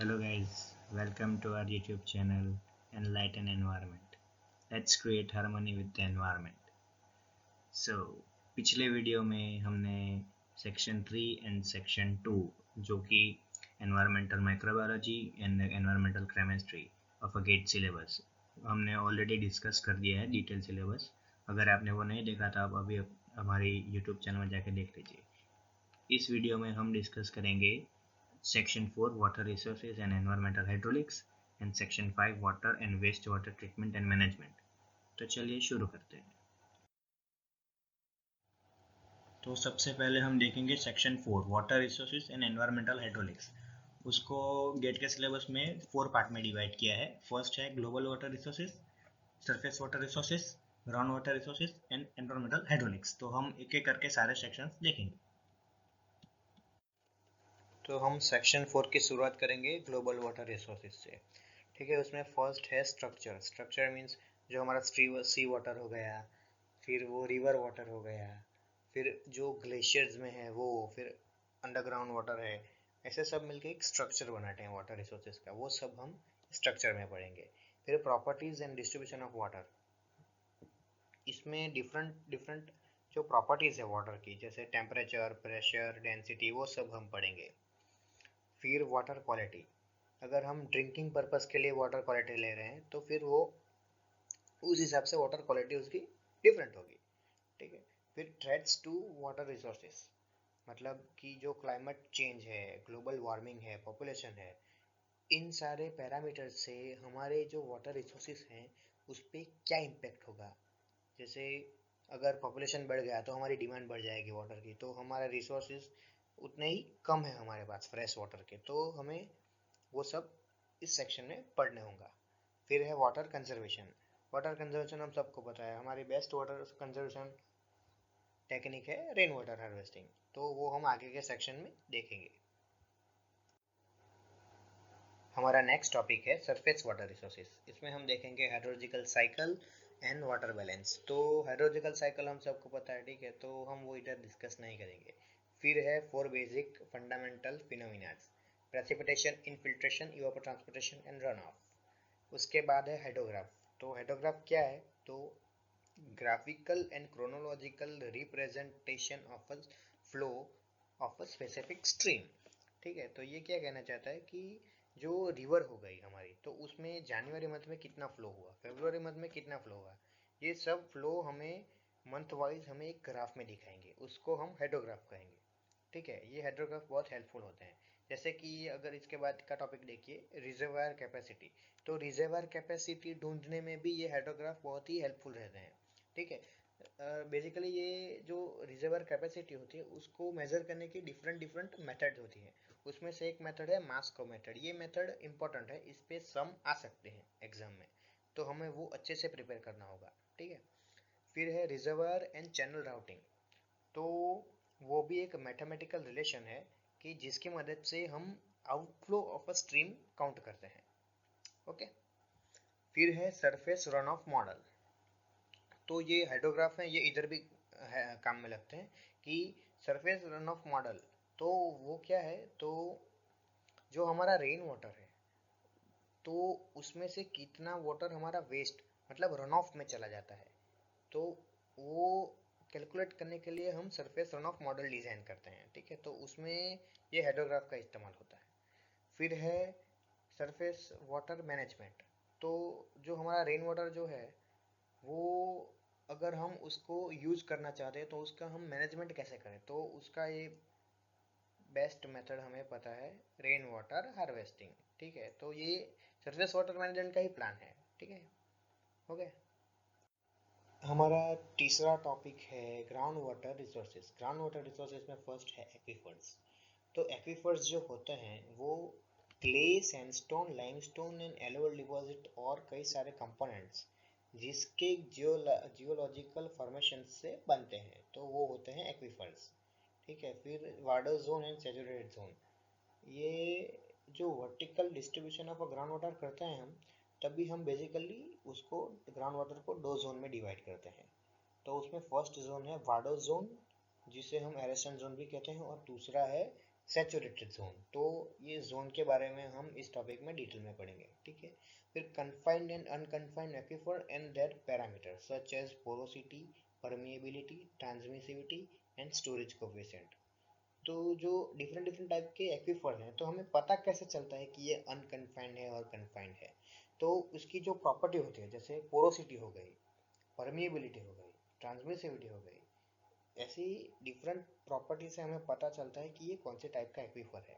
Hello guys, welcome to our YouTube channel Enlighten Environment. Let's create harmony with the environment. So, पिछले video में हमने section 3 and section 2 जो कि environmental microbiology and environmental chemistry of a GATE syllabus हमने already discuss कर दिया है detail syllabus. अगर आपने वो नहीं देखा था आप अभी हमारी यूट्यूब चैनल में जाकर देख लीजिए। इस वीडियो में हम डिस्कस करेंगे Section 4 Water Resources and Environmental Hydraulics and Section 5 Water and Wastewater Treatment and Management। तो चलिए शुरू करते हैं। तो सबसे पहले हम देखेंगे Section 4 Water Resources and Environmental Hydraulics। उसको गेट के सिलेबस में 4 पार्ट में डिवाइड किया है। फर्स्ट है global water resources, surface water resources, ground water resources and environmental hydraulics. तो हम एक एक करके सारे सेक्शंस देखेंगे। तो हम सेक्शन 4 की शुरुआत करेंगे ग्लोबल वाटर रिसोर्सेज से। ठीक है, उसमें फर्स्ट है स्ट्रक्चर। स्ट्रक्चर मीन्स जो हमारा सी वाटर हो गया, फिर वो रिवर वाटर हो गया, फिर जो ग्लेशियर्स में है वो, फिर अंडरग्राउंड वाटर है। ऐसे सब मिलके एक स्ट्रक्चर बनाते हैं वाटर रिसोर्सेज का, वो सब हम स्ट्रक्चर में पढ़ेंगे। फिर properties and distribution of water, इसमें डिफरेंट डिफरेंट जो प्रॉपर्टीज है वाटर की, जैसे टेम्परेचर, प्रेशर, डेंसिटी, वो सब हम पढ़ेंगे। फिर वाटर क्वालिटी, अगर हम ड्रिंकिंग पर्पस के लिए वाटर क्वालिटी ले रहे हैं तो फिर वो उस हिसाब से वाटर क्वालिटी उसकी डिफरेंट होगी। ठीक है। फिर थ्रेट्स टू वाटर रिसोर्सेज, मतलब कि जो क्लाइमेट चेंज है, ग्लोबल वार्मिंग है, पॉपुलेशन है, इन सारे पैरामीटर से हमारे जो वाटर रिसोर्सेज हैं उस पर क्या इम्पेक्ट होगा। जैसे अगर पॉपुलेशन बढ़ गया तो हमारी डिमांड बढ़ जाएगी वाटर की, तो हमारे रिसोर्सेज उतने ही कम है हमारे पास फ्रेश वाटर के, तो हमें वो सब इस सेक्शन में पढ़ने होगा। फिर है वाटर कंजर्वेशन। वाटर कंजर्वेशन हम सबको पता है, हमारी बेस्ट वाटर कंजर्वेशन टेक्निक है रेन वाटर हार्वेस्टिंग, तो वो हम आगे के सेक्शन में देखेंगे। हमारा नेक्स्ट टॉपिक है सरफेस वाटर रिसोर्सेज। इसमें हम देखेंगे hydrological cycle and water balance. तो हाइड्रोलॉजिकल साइकिल हम सबको पता है, ठीक है, तो हम वो इधर डिस्कस नहीं करेंगे। फिर है 4 basic fundamental phenomenas, precipitation, infiltration, evapotranspiration and run off. उसके बाद है हाइड्रोग्राफ। तो हाइड्रोग्राफ क्या है? तो graphical and chronological representation of a flow of a specific stream. ठीक है, तो ये क्या कहना चाहता है कि जो रिवर हो गई हमारी, तो उसमें जनवरी मंथ में कितना फ्लो हुआ, फरवरी मंथ में कितना फ्लो हुआ, ये सब फ्लो हमें मंथ वाइज हमें एक ग्राफ में दिखाएंगे, उसको हम हाइड्रोग्राफ कहेंगे। ठीक है, ये हाइड्रोग्राफ बहुत हेल्पफुल होते हैं। जैसे कि अगर इसके बाद का टॉपिक देखिए रिजर्वायर कैपेसिटी, तो रिजर्वायर कैपेसिटी ढूंढने में भी ये हाइड्रोग्राफ बहुत ही हेल्पफुल रहते हैं। ठीक है, बेसिकली ये जो रिजर्वायर कैपेसिटी होती है उसको मेजर करने की डिफरेंट डिफरेंट मेथड होती है। उसमें से एक मेथड है मास्को मेथड। ये मेथड इंपॉर्टेंट है, इस पे सम आ सकते हैं एग्जाम में, तो हमें वो अच्छे से प्रिपेयर करना होगा। ठीक है। फिर है रिजर्वायर एंड चैनल राउटिंग। तो वो भी एक मैथमेटिकल रिलेशन है कि जिसकी मदद से हम outflow of a stream count करते हैं। ओके। फिर है सरफेस रन ऑफ मॉडल। तो ये हाइड्रोग्राफ है, ये इधर भी काम में लगते हैं कि सरफेस रन ऑफ मॉडल, तो वो क्या है, तो जो हमारा रेन वाटर है तो उसमें से कितना वाटर हमारा वेस्ट मतलब रन ऑफ में चला जाता है, तो वो कैलकुलेट करने के लिए हम surface run of model design करते हैं। ठीक है, तो उसमें ये हाइड्रोग्राफ का इस्तेमाल होता है। फिर है सरफेस वाटर मैनेजमेंट। तो जो हमारा रेन वाटर जो है वो अगर हम उसको यूज़ करना चाहते हैं तो उसका हम मैनेजमेंट कैसे करें, तो उसका ये बेस्ट मेथड हमें पता है, रेन वाटर हार्वेस्टिंग। ठीक है, तो ये सरफेस वाटर मैनेजमेंट का ही प्लान है। ठीक है, हो गया। हमारा तीसरा टॉपिक है ground water resources. Ground water resources में फर्स्ट है एक्वीफर्स। तो एक्वीफर्स जो होते हैं वो clay, sandstone, limestone and alluvial deposit और कई सारे कंपोनेंट्स जिसके जियोलॉजिकल फॉर्मेशन से बनते हैं, तो वो होते हैं एक्वीफर्स। ठीक है। फिर water zone and saturated zone, ये जो vertical distribution of ground water करते हैं हम, तभी हम बेसिकली उसको ग्राउंड वाटर को दो जोन में डिवाइड करते हैं। तो उसमें फर्स्ट जोन है वाडो जोन, जिसे हम एरेशन जोन भी कहते हैं, और दूसरा है सैचुरेटेड जोन, तो ये जोन के बारे में हम इस टॉपिक में डिटेल में पढ़ेंगे, ठीक है। फिर confined and unconfined aquifer and their parameter such as porosity, permeability, transmissivity and storage coefficient. तो जो डिफरेंट डिफरेंट टाइप के एक्वीफर हैं, तो हमें पता कैसे चलता है कि ये अनकन्फाइंड है और कन्फाइंड है। तो उसकी जो प्रॉपर्टी होती है, जैसे पोरोसिटी हो गई, परमिएबिलिटी हो गई, ट्रांसमिसिविटी हो गई, ऐसी डिफरेंट प्रॉपर्टी से हमें पता चलता है कि ये कौन से टाइप का एक्वीफर है।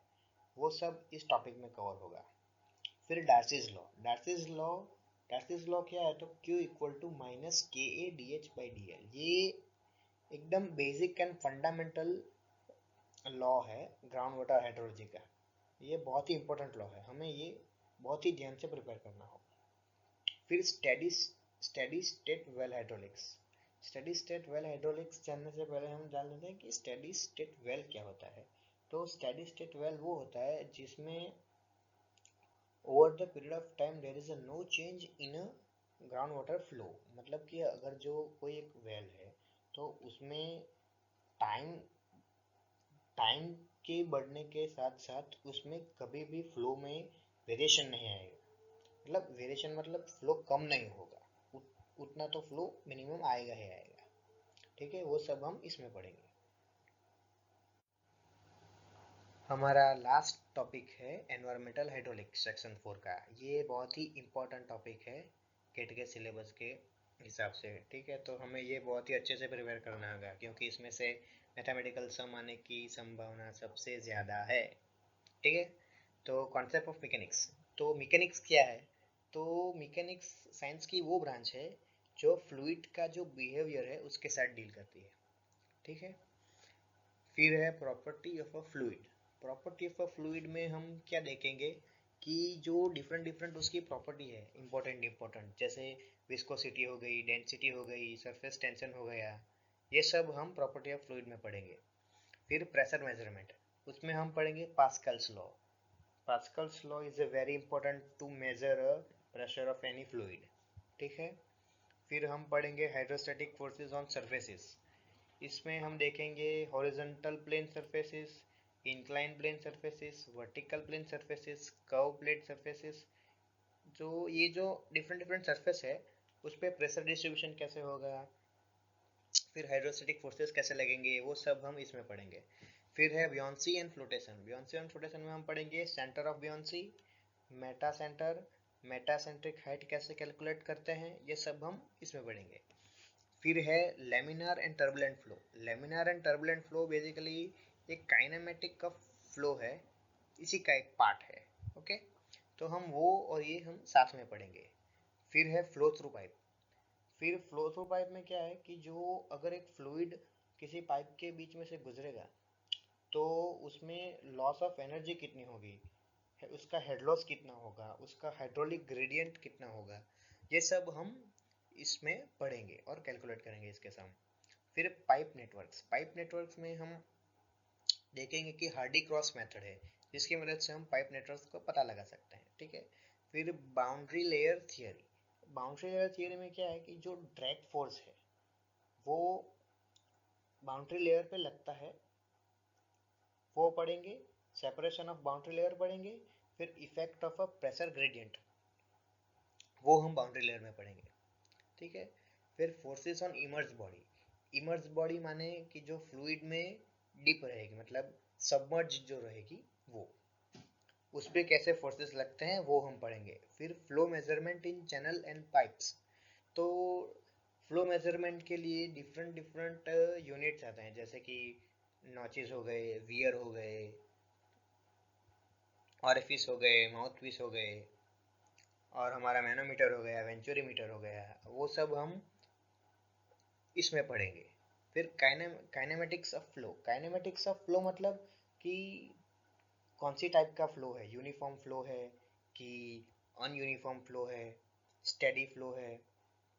वो सब इस टॉपिक में कवर होगा। फिर डार्सीज लॉ क्या है, तो Q इक्वल टू माइनस के A D H by D L. ये एकदम बेसिक एंड फंडामेंटल लॉ है ग्राउंड वाटर हाइड्रोलॉजी का। ये बहुत ही इंपॉर्टेंट लॉ है, हमें ये बहुत ही ध्यान से प्रिपेयर करना होगा। फिर steady state well hydraulics. Steady state well hydraulics जानने से पहले हम जान लेते हैं कि स्टेडी स्टेट वेल क्या होता है। तो स्टेडी स्टेट वेल वो होता है जिसमें over the period of time there is a no change in a ground water flow. मतलब कि अगर जो कोई एक वेल है, तो उसमें टाइम टाइम के बढ़ने के साथ साथ उसमें कभी भी फ्लो में वेरिएशन नहीं आएगा। मतलब वेरिएशन मतलब फ्लो कम नहीं होगा, उतना तो फ्लो मिनिमम आएगा ही आएगा, ठीक है। वो सब हम इसमें पढ़ेंगे। हमारा लास्ट टॉपिक है एनवायरमेंटल हाइड्रोलिक्स सेक्शन 4 का। ये बहुत ही इम्पोर्टेंट टॉपिक है गेट के सिलेबस के हिसाब से, ठीक है। तो हमें ये बहुत ही अच्छे से प्रिपेयर करना होगा, क्योंकि इसमें से मैथमेटिकल सम आने की संभावना सबसे ज़्यादा है, ठीक है। तो कॉन्सेप्ट ऑफ मैकेनिक्स, तो मैकेनिक्स क्या है, तो मैकेनिक्स साइंस की वो ब्रांच है जो फ्लूइड का जो बिहेवियर है उसके साथ डील करती है, ठीक है। फिर है property of a fluid. Property of a fluid में हम क्या देखेंगे कि जो डिफरेंट डिफरेंट उसकी प्रॉपर्टी है इम्पोर्टेंट, जैसे विस्कोसिटी हो गई, डेंसिटी हो गई, सरफेस टेंशन हो गया, ये सब हम प्रॉपर्टी ऑफ फ्लूइड में पढ़ेंगे। फिर प्रेशर मेजरमेंट, उसमें हम पढ़ेंगे Pascal's law. Pascal's law is a very important to measure pressure of any fluid, ठीक है। फिर हम पढ़ेंगे हाइड्रोस्टैटिक फोर्सेस ऑन सरफेसेस। इसमें हम देखेंगे horizontal plane surfaces, incline plane surfaces, vertical plane surfaces, curve plate surfaces. जो ये जो डिफरेंट डिफरेंट सरफेस है उस पर प्रेशर डिस्ट्रीब्यूशन कैसे होगा, फिर हाइड्रोस्टैटिक फोर्सेस कैसे लगेंगे, वो सब हम इसमें पढ़ेंगे। फिर है buoyancy and flotation. Buoyancy and flotation में हम पढ़ेंगे centre of buoyancy, meta centre, metacentric height कैसे कैलकुलेट करते हैं, ये सब हम इसमें पढ़ेंगे। फिर है laminar and turbulent flow. Laminar and turbulent flow basically एक काइनेमेटिक का फ्लो है, इसी का एक पार्ट है, ओके। तो हम वो और ये हम साथ में पढ़ेंगे। फिर है फ्लो थ्रू पाइप। फिर फ्लो थ्रू पाइप में क्या है कि जो अगर एक फ्लूइड किसी पाइप के बीच में से गुजरेगा, तो उसमें लॉस ऑफ एनर्जी कितनी होगी, उसका हेड लॉस कितना होगा, उसका हाइड्रोलिक ग्रेडियंट कितना होगा, ये सब हम इसमें पढ़ेंगे और कैलकुलेट करेंगे इसके साथ। फिर पाइप नेटवर्क्स में हम देखेंगे कि हार्डी क्रॉस मेथड है जिसकी मदद से हम पाइप नेटवर्क्स को पता लगा सकते हैं, ठीक है। फिर boundary layer theory. Boundary layer theory में क्या है कि जो ड्रैग फोर्स है वो बाउंड्री लेयर पे लगता है, वो पढ़ेंगे। सेपरेशन ऑफ बाउंड्री लेयर पढ़ेंगे। फिर effect of a pressure gradient, वो हम बाउंड्री लेयर में पढ़ेंगे, ठीक है। फिर forces on emerge body. Emerge body माने कि जो फ्लूइड में डीप रहेगी, मतलब सबमर्ज जो रहेगी, वो उस पर कैसे फोर्सेस लगते हैं वो हम पढ़ेंगे। फिर flow measurement in channel and pipes. तो फ्लो मेजरमेंट के लिए डिफरेंट डिफरेंट यूनिट्स आते हैं, जैसे कि नॉचेस हो गए, वियर हो गए, ऑरिफिस हो गए, माउथ पीस हो गए, और हमारा मैनोमीटर हो गया, वेंचुरीमीटर हो गया, वो सब हम इसमें पढ़ेंगे। फिर kinematics of flow. Kinematics of flow मतलब कि कौन सी टाइप का फ्लो है, यूनिफॉर्म फ्लो है कि अनयूनिफॉर्म फ्लो है, स्टेडी फ्लो है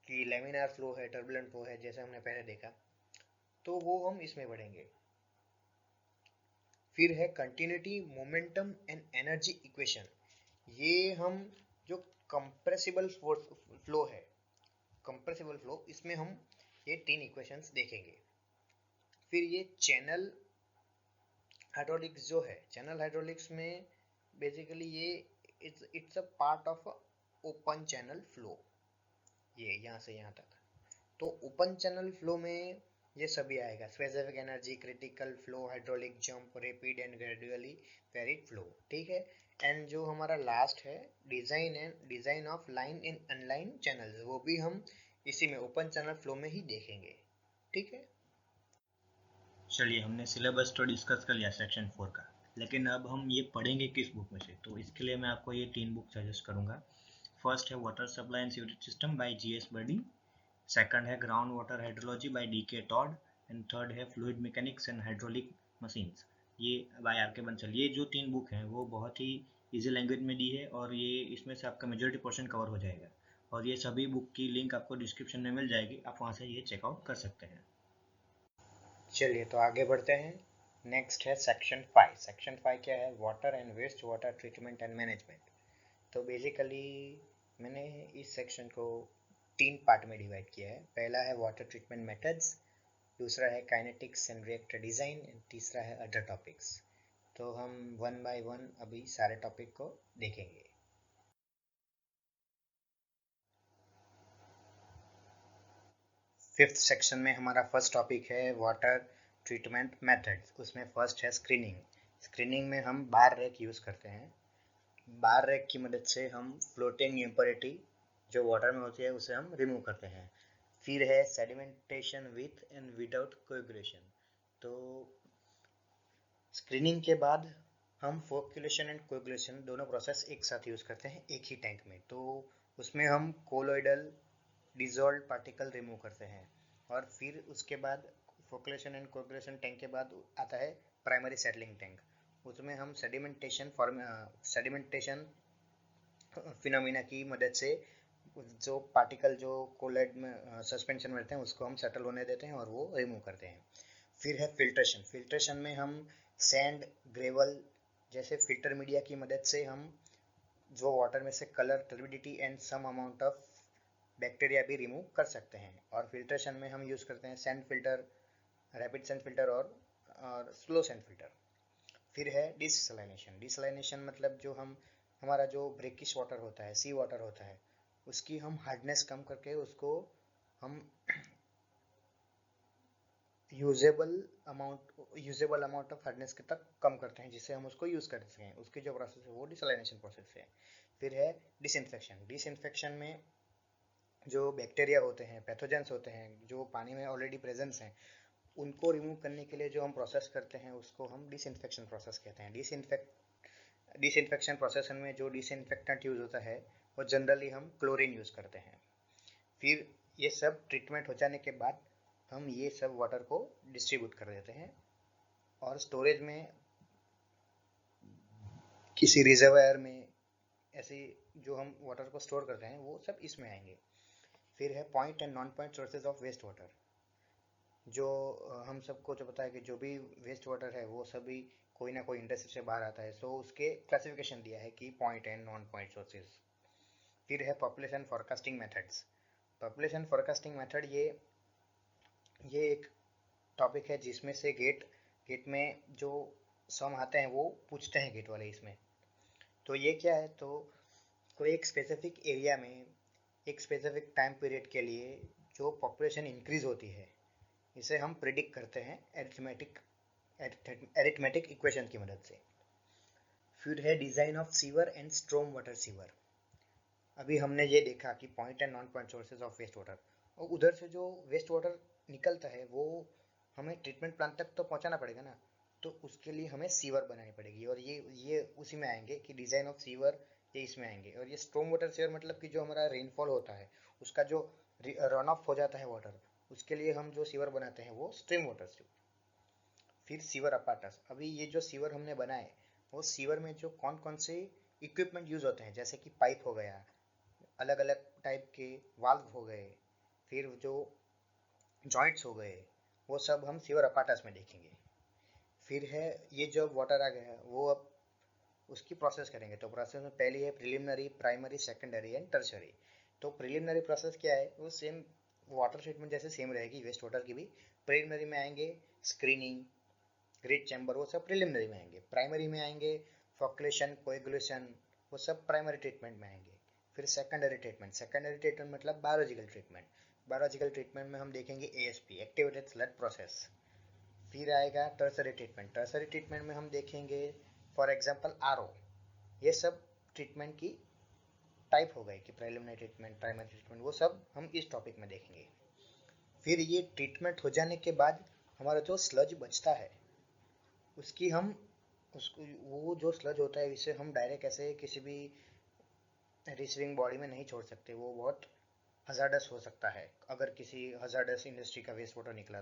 कि लेमिनार फ्लो है, टर्बुलेंट फ्लो है, जैसे हमने पहले देखा। तो वो हम इसमें पढ़ेंगे। फिर है continuity, momentum and energy equation. ये हम जो कंप्रेसिबल फ्लो है, कंप्रेसिबल फ्लो, इसमें हम ये तीन इक्वेशंस देखेंगे। फिर ये चैनल हाइड्रोलिक्स जो है, चैनल हाइड्रोलिक्स में बेसिकली ये it's a part of open channel flow, ये यहाँ से यहाँ तक। तो ओपन चैनल फ्लो में ये सभी आएगा, specific energy, critical flow, hydraulic jump, rapid and gradually varied flow, ठीक है। एंड जो हमारा लास्ट है, design of line in online channels, वो भी हम इसी में ओपन चैनल फ्लो में ही देखेंगे, ठीक है। चलिए, हमने सिलेबस तो डिस्कस कर लिया सेक्शन 4 का, लेकिन अब हम ये पढ़ेंगे किस बुक में से, तो इसके लिए मैं आपको ये 3 बुक सजेस्ट करूँगा। फर्स्ट है water supply and sewerage system by GS Birdie, second है ground water hydrology by DK Todd, and third है fluid mechanics and hydraulic machines, ये बाय आर के बंसल। ये जो 3 बुक हैं वो बहुत ही इजी लैंग्वेज में दी है, और ये इसमें से आपका मेजॉरिटी पोर्शन कवर हो जाएगा, और ये सभी बुक की लिंक आपको डिस्क्रिप्शन में मिल जाएगी, आप वहाँ से ये चेकआउट कर सकते हैं। चलिए तो आगे बढ़ते हैं। नेक्स्ट है सेक्शन 5। सेक्शन 5 क्या है? Water and waste water treatment and management. तो बेसिकली मैंने इस सेक्शन को 3 पार्ट में डिवाइड किया है। पहला है वाटर ट्रीटमेंट मेथड्स, दूसरा है kinetics and reactor design, and तीसरा है अदर टॉपिक्स। तो हम वन बाय वन अभी सारे टॉपिक को देखेंगे। फिफ्थ सेक्शन में हमारा फर्स्ट टॉपिक है वाटर ट्रीटमेंट मेथड्स। उसमें फर्स्ट है स्क्रीनिंग। स्क्रीनिंग में हम बार रैक यूज़ करते हैं। बार रैक की मदद से हम फ्लोटिंग इम्प्योरिटी जो वाटर में होती है उसे हम रिमूव करते हैं। फिर है sedimentation with and without coagulation. तो स्क्रीनिंग के बाद हम फोक्यूलेशन एंड कोएगुलेशन दोनों प्रोसेस एक साथ यूज़ करते हैं एक ही टैंक में। तो उसमें हम कोलोइडल डिजॉल्व पार्टिकल रिमूव करते हैं। और फिर उसके बाद फोक्यूलेशन एंड कोएगुलेशन टैंक के बाद आता है प्राइमरी सेटलिंग टैंक। उसमें हम सेडिमेंटेशन फिनोमिना की मदद से जो पार्टिकल जो कोलाइड में सस्पेंशन में रहते हैं उसको हम सेटल होने देते हैं और वो रिमूव करते हैं। फिर है फिल्ट्रेशन। फिल्ट्रेशन में हम सैंड, ग्रेवल जैसे फिल्टर मीडिया की मदद से हम जो वाटर में से colour, turbidity and some amount of bacteria भी रिमूव कर सकते हैं। और फिल्ट्रेशन में हम यूज़ करते हैं sand filter, rapid sand filter और स्लो सैंड फिल्टर। फिर है डिसलाइनेशन। डिसलाइनेशन मतलब जो हम हमारा जो ब्रेकिश वाटर होता है, सी वाटर होता है, उसकी हम हार्डनेस कम करके उसको हम यूजेबल अमाउंट ऑफ हार्डनेस के तक कम करते हैं, जिससे हम उसको यूज़ कर सकें। उसकी जो प्रोसेस है वो डिसलाइनेशन प्रोसेस है। फिर है डिसइंफेक्शन। डिसइंफेक्शन में जो बैक्टीरिया होते हैं, पैथोजेंस होते हैं, जो पानी में ऑलरेडी प्रेजेंस हैं, उनको रिमूव करने के लिए जो हम प्रोसेस करते हैं उसको हम डिसइंफेक्शन प्रोसेस कहते हैं। डिसइंफेक्शन प्रोसेस में जो डिसइंफेक्टेंट यूज़ होता है वो जनरली हम क्लोरीन यूज़ करते हैं। फिर ये सब ट्रीटमेंट हो जाने के बाद हम ये सब वाटर को डिस्ट्रीब्यूट कर देते हैं और स्टोरेज में किसी रिजर्वायर में, ऐसे जो हम वाटर को स्टोर करते हैं वो सब इसमें आएंगे। फिर है point and non point sources of waste water. जो हम सबको जो पता है कि जो भी वेस्ट वाटर है वो सभी कोई ना कोई इंडस्ट्री से बाहर आता है, सो उसके क्लासिफिकेशन दिया है कि point and non point sources. फिर है population forecasting methods. Population forecasting method ये एक टॉपिक है जिसमें से गेट में जो सम आते हैं वो पूछते हैं गेट वाले इसमें। तो ये क्या है? तो कोई एक स्पेसिफिक एरिया में एक स्पेसिफिक टाइम पीरियड के लिए जो पॉपुलेशन इंक्रीज होती है, इसे हम प्रिडिक्ट करते हैं एरिथमेटिक इक्वेशन की मदद से। फिर है design of sewer and storm water sewer. अभी हमने ये देखा कि point and non point sources of waste water, और उधर से जो वेस्ट वाटर निकलता है वो हमें ट्रीटमेंट प्लांट तक तो पहुंचाना पड़ेगा ना। तो उसके लिए हमें सीवर बनानी पड़ेगी, और ये उसी में आएंगे कि डिज़ाइन ऑफ सीवर, ये इसमें आएंगे। और ये स्ट्रॉम वाटर सीवर मतलब कि जो हमारा रेनफॉल होता है उसका जो रन ऑफ हो जाता है वाटर, उसके लिए हम जो सीवर बनाते हैं वो स्ट्रीम वाटर सीवर। फिर सीवर अपार्टस। अभी ये जो सीवर हमने बनाए वो सीवर में जो कौन कौन से इक्विपमेंट यूज़ होते हैं, जैसे कि पाइप हो गया, अलग अलग टाइप के वाल्व हो गए, फिर जो जॉइंट्स हो गए, वो सब हम सीवर अपार्टस में देखेंगे। फिर है ये जो वाटर आ गया वो अब उसकी प्रोसेस करेंगे। तो प्रोसेस में पहली है preliminary, primary, secondary and tertiary. तो प्रिलिमिनरी प्रोसेस क्या है? वो सेम वाटर ट्रीटमेंट जैसे सेम रहेगी, वेस्ट वाटर की भी। प्रिलिमिनरी में आएंगे स्क्रीनिंग, ग्रिड चैम्बर, वो सब प्रिलिमिनरी में आएंगे। प्राइमरी में आएंगे फॉक्युलेशन, कोएगुलेशन, वो सब प्राइमरी ट्रीटमेंट में आएंगे। फिर सेकेंडरी ट्रीटमेंट मतलब बायोलॉजिकल ट्रीटमेंट। बायोलॉजिकल ट्रीटमेंट में हम देखेंगे ASP, एक्टिवेटेड स्लग प्रोसेस। फिर आएगा टर्सरी ट्रीटमेंट में हम देखेंगे फॉर एग्जांपल RO। ये सब ट्रीटमेंट की टाइप हो गए कि प्रिलिमिनरी ट्रीटमेंट, प्राइमरी ट्रीटमेंट, वो सब हम इस टॉपिक में देखेंगे। फिर ये ट्रीटमेंट हो जाने के बाद हमारा जो स्लज बचता है उसकी हम उसको वो जो स्लज होता है इसे हम डायरेक्ट ऐसे किसी भी रिसीविंग बॉडी में नहीं छोड़ सकते, वो बहुत हजार्डस हो सकता है। अगर किसी हजार्डस इंडस्ट्री का वेस्ट वाटर निकला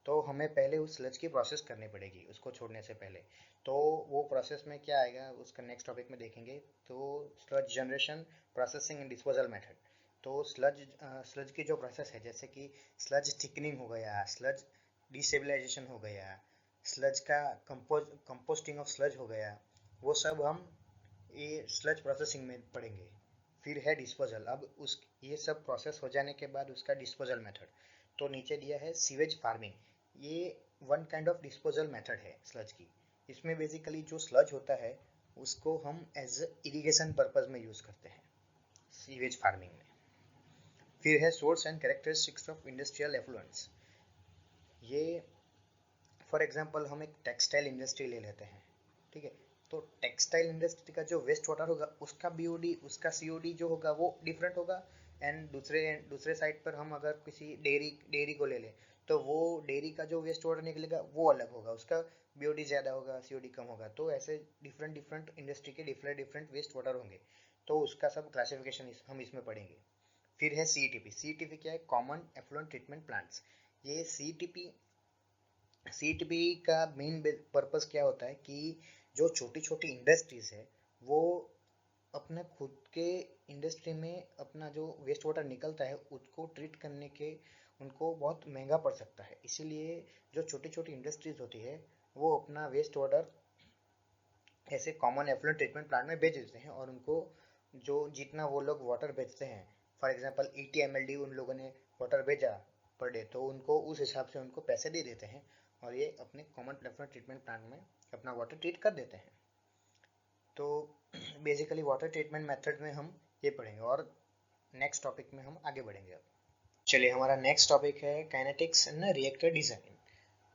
तो हमें पहले उस स्लज की प्रोसेस करनी पड़ेगी उसको छोड़ने से पहले। तो वो प्रोसेस में क्या आएगा उसका नेक्स्ट टॉपिक में देखेंगे। तो sludge generation, processing and disposal method. तो स्लज की जो प्रोसेस है, जैसे कि स्लज थिकनिंग हो गया, स्लज डिस्टेबलाइजेशन हो गया, स्लज का कंपोस्टिंग ऑफ स्लज हो गया, वो सब हम ये स्लज प्रोसेसिंग में पढ़ेंगे। फिर है डिस्पोजल। अब उस ये सब प्रोसेस हो जाने के बाद उसका डिस्पोजल मेथड। तो नीचे दिया है सीवेज फार्मिंग। ये one kind of disposal method है स्लज की। इसमें बेसिकली जो स्लज होता है उसको हम एज इरिगेशन पर्पज में यूज करते हैं सीवेज फार्मिंग में। फिर है source and characteristics of industrial affluence. ये फॉर एग्जांपल हम एक टेक्सटाइल इंडस्ट्री ले लेते हैं, ठीक है। तो टेक्सटाइल इंडस्ट्री का जो वेस्ट वाटर होगा उसका BOD, उसका COD जो होगा वो डिफरेंट होगा। एंड दूसरे साइड पर हम अगर किसी डेयरी को ले लें तो वो डेयरी का जो वेस्ट वाटर निकलेगा वो अलग होगा, उसका BOD ज़्यादा होगा, COD कम होगा। तो ऐसे डिफरेंट डिफरेंट इंडस्ट्री के डिफरेंट डिफरेंट वेस्ट वाटर होंगे, तो उसका सब क्लासिफिकेशन हम इसमें पढ़ेंगे। फिर है CETP क्या है, कॉमन एफ्लुएंट ट्रीटमेंट प्लांट्स। ये CETP का मेन पर्पस क्या होता है कि जो छोटी छोटी इंडस्ट्रीज है वो अपने खुद के इंडस्ट्री में अपना जो वेस्ट वाटर निकलता है उसको ट्रीट करने के उनको बहुत महंगा पड़ सकता है। इसीलिए जो छोटी छोटी इंडस्ट्रीज होती है वो अपना वेस्ट वाटर ऐसे कॉमन एफ्लुएंट ट्रीटमेंट प्लांट में भेज देते हैं, और उनको जो जितना वो लोग वाटर बेचते हैं, फॉर एग्जांपल 80 mld उन लोगों ने वाटर भेजा पर डे, तो उनको उस हिसाब से उनको पैसे दे देते हैं और ये अपने कॉमन एफ्लुएंट ट्रीटमेंट प्लांट में अपना वाटर ट्रीट कर देते हैं। तो बेसिकली वाटर ट्रीटमेंट मेथड में हम ये पढ़ेंगे, और नेक्स्ट टॉपिक में हम आगे बढ़ेंगे। अब चलिए, हमारा नेक्स्ट टॉपिक है काइनेटिक्स एंड रिएक्टर डिजाइन।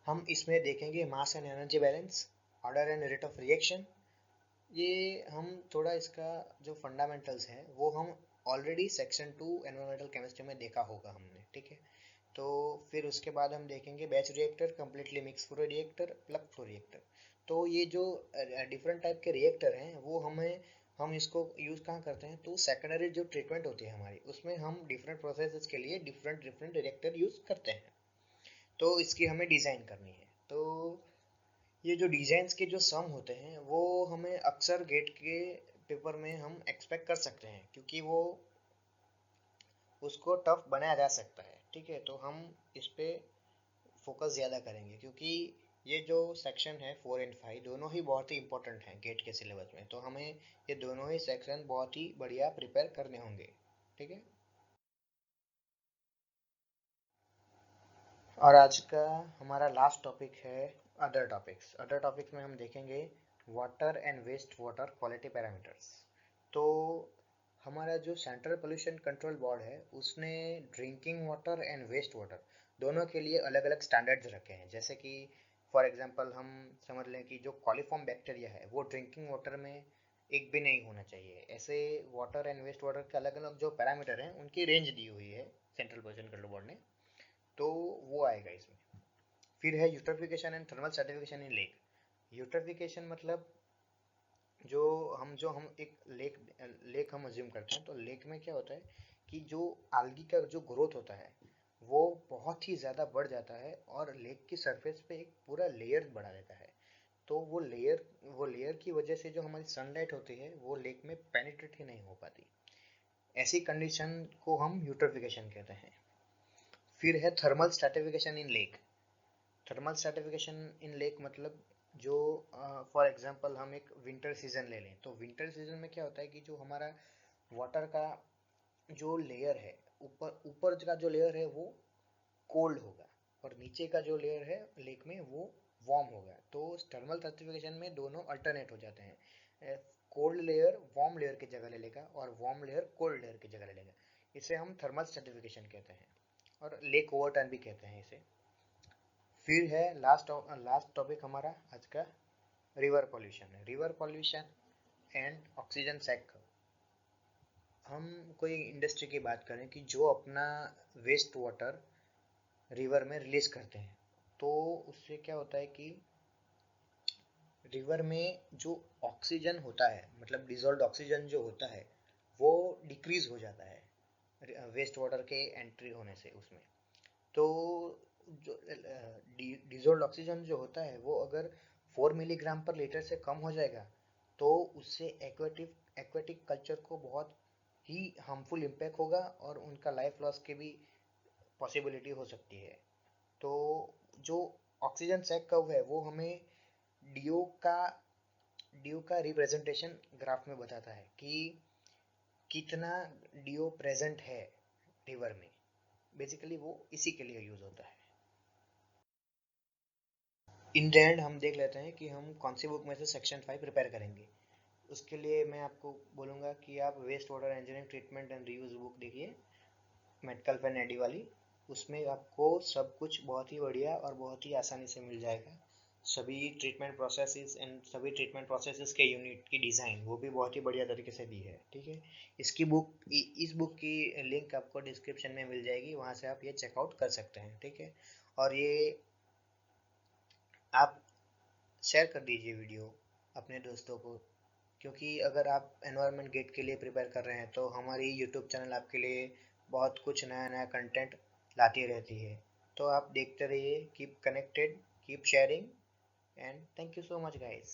हम इसमें देखेंगे mass and energy balance, order and rate of reaction. ये हम थोड़ा इसका जो फंडामेंटल्स हैं वो हम ऑलरेडी सेक्शन 2 एनवायरमेंटल केमिस्ट्री में देखा होगा हमने, ठीक है। तो फिर उसके बाद हम देखेंगे batch reactor, completely mix flow reactor, plug flow reactor. तो ये जो डिफरेंट टाइप के रिएक्टर हैं वो हम इसको यूज़ कहाँ करते हैं, तो सेकेंडरी जो ट्रीटमेंट होती है हमारी उसमें हम डिफरेंट प्रोसेसेस के लिए डिफरेंट डिफरेंट रिएक्टर यूज़ करते हैं। तो इसकी हमें डिज़ाइन करनी है। तो ये जो डिजाइन्स के जो सम होते हैं वो हमें अक्सर गेट के पेपर में हम एक्सपेक्ट कर सकते हैं, क्योंकि वो उसको टफ बनाया जा सकता है, ठीक है। तो हम इस पे फोकस ज़्यादा करेंगे, क्योंकि ये जो सेक्शन है 4 एंड 5 दोनों ही बहुत ही इंपॉर्टेंट हैं गेट के सिलेबस में। तो हमें ये दोनों ही सेक्शन बहुत ही बढ़िया प्रिपेयर करने होंगे, ठीक है। और आज का हमारा लास्ट टॉपिक है अदर टॉपिक्स। अदर टॉपिक्स में हम देखेंगे water and waste water quality parameters. तो हमारा जो सेंट्रल पोल्यूशन कंट्रोल बोर्ड है उसने drinking water and waste water दोनों के लिए अलग अलग स्टैंडर्ड्स रखे हैं। जैसे कि फॉर एग्जांपल हम समझ लें कि जो कॉलीफॉर्म बैक्टीरिया है वो ड्रिंकिंग वाटर में एक भी नहीं होना चाहिए। ऐसे वाटर एंड वेस्ट वाटर के अलग अलग जो पैरामीटर हैं उनकी रेंज दी हुई है सेंट्रल पोल्यूशन कंट्रोल बोर्ड ने, तो वो आएगा इसमें। फिर है eutrophication and thermal certification in lake. Eutrophication मतलब जो हम एक लेक हम अज्यूम करते हैं, तो लेक में क्या होता है कि जो आल्गी का जो ग्रोथ होता है वो बहुत ही ज़्यादा बढ़ जाता है और लेक की सरफेस पे एक पूरा लेयर बढ़ा देता है। तो वो लेयर की वजह से जो हमारी सनलाइट होती है वो लेक में पेनिट्रेट ही नहीं हो पाती। ऐसी कंडीशन को हम यूट्रोफिकेशन कहते हैं। फिर है थर्मल स्ट्रैटिफिकेशन इन लेक। थर्मल स्ट्रैटिफिकेशन इन लेक मतलब जो फॉर एग्जांपल हम एक विंटर सीजन ले लें, तो विंटर सीजन में क्या होता है कि जो हमारा वाटर का जो लेयर है, ऊपर ऊपर का जो लेयर है वो कोल्ड होगा और नीचे का जो लेयर है लेक में वो वार्म हो गया। तो थर्मल सर्टिफिकेशन में दोनों अल्टरनेट हो जाते हैं, कोल्ड लेयर वार्म लेयर की जगह ले लेगा और वार्म लेयर कोल्ड लेयर की जगह ले लेगा। इसे हम थर्मल सर्टिफिकेशन कहते हैं और लेक ओवरटर्न भी कहते हैं इसे। फिर है लास्ट टॉपिक हमारा आज का, river pollution. River pollution and oxygen cycle. हम कोई इंडस्ट्री की बात करें कि जो अपना वेस्ट वाटर रिवर में रिलीज करते हैं, तो उससे क्या होता है कि रिवर में जो ऑक्सीजन होता है, मतलब डिजोल्व ऑक्सीजन जो होता है, वो डिक्रीज हो जाता है वेस्ट वाटर के एंट्री होने से उसमें। तो जो डिजोल्व ऑक्सीजन जो होता है वो अगर 4 मिलीग्राम पर लीटर से कम हो जाएगा, तो उससे एक्वेटिक कल्चर को बहुत ही हार्मफुल इम्पैक्ट होगा और उनका लाइफ लॉस की भी पॉसिबिलिटी हो सकती है। तो जो ऑक्सीजन सैक कर्व है वो हमें डीओ का डीओ का रिप्रेजेंटेशन ग्राफ में बताता है कि कितना डीओ प्रेजेंट है रिवर में। बेसिकली वो इसी के लिए यूज होता है। इन द एंड हम देख लेते हैं कि हम कौन सी बुक में से सेक्शन 5 प्रिपेयर करेंगे। उसके लिए मैं आपको बोलूँगा कि आप waste water engineering treatment and reuse book देखिए, मेडिकल पेन एडी वाली। उसमें आपको सब कुछ बहुत ही बढ़िया और बहुत ही आसानी से मिल जाएगा। सभी ट्रीटमेंट प्रोसेसेस के यूनिट की डिज़ाइन वो भी बहुत ही बढ़िया तरीके से दी है, ठीक है। इस बुक की लिंक आपको डिस्क्रिप्शन में मिल जाएगी, वहाँ से आप ये चेकआउट कर सकते हैं, ठीक है। और ये आप शेयर कर दीजिए वीडियो अपने दोस्तों को, क्योंकि अगर आप एनवायरनमेंट गेट के लिए प्रिपेयर कर रहे हैं तो हमारी यूट्यूब चैनल आपके लिए बहुत कुछ नया नया कंटेंट लाती रहती है। तो आप देखते रहिए, keep connected, keep sharing, and thank you so much guys.